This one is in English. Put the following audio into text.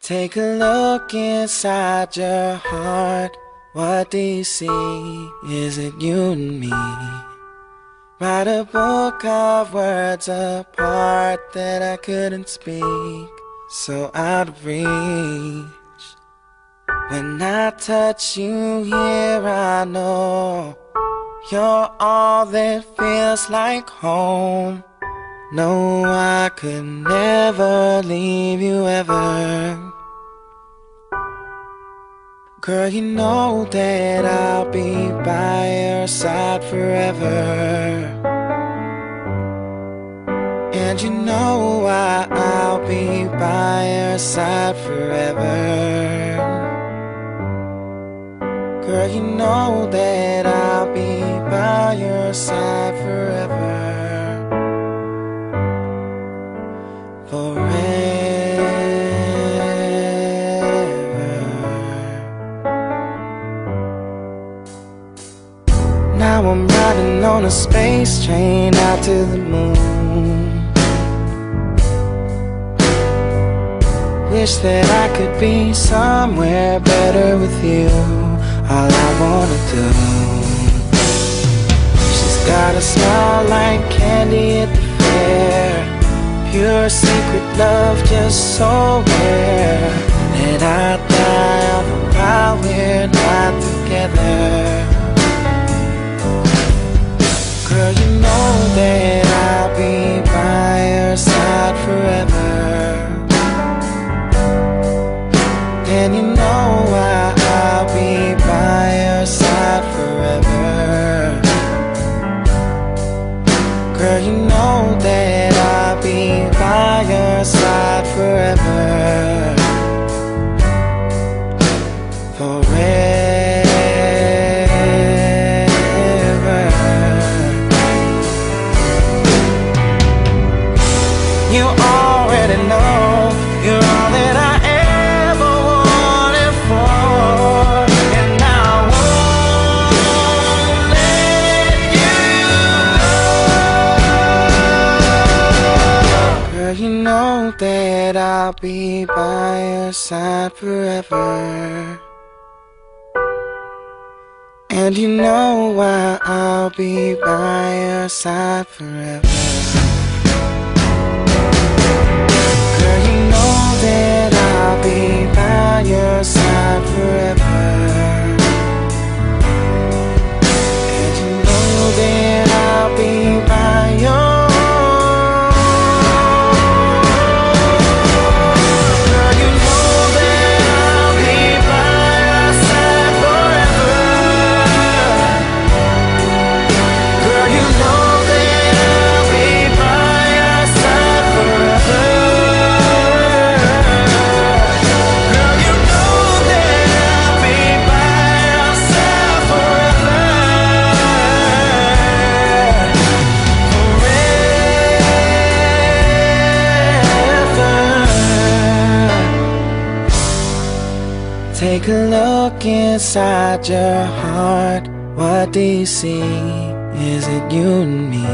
Take a look inside your heart. What do you see? Is it you and me? Write a book of words apart that I couldn't speak, so out of reach. When I touch you here, I know you're all that feels like home. No, I could never leave you ever. Girl, you know that I'll be by your side forever. And you know I'll be by your side forever. Girl, you know that I'll be by your side forever. Forever. Now I'm riding on a space train out to the moon. Wish that I could be somewhere better with you. All I wanna do. She's got a smile like candy at the fair. Pure secret love just so rare that I'd die on the while we're not together. Girl, you know that I'll be by your side forever. And you know I'll be by your side forever. Girl, you know that I'll be by your side forever. Forever. You already know you're all that I ever wanted for, and I won't let you go. Girl, you know that I'll be by your side forever. And you know I'll be by your side forever. That I'll be by your side forever. And you know that I'll be by your. Girl, you know that I'll be by your side forever. Girl, you know that I'll be by your side forever. Take a look inside your heart. What do you see? Is it you and me?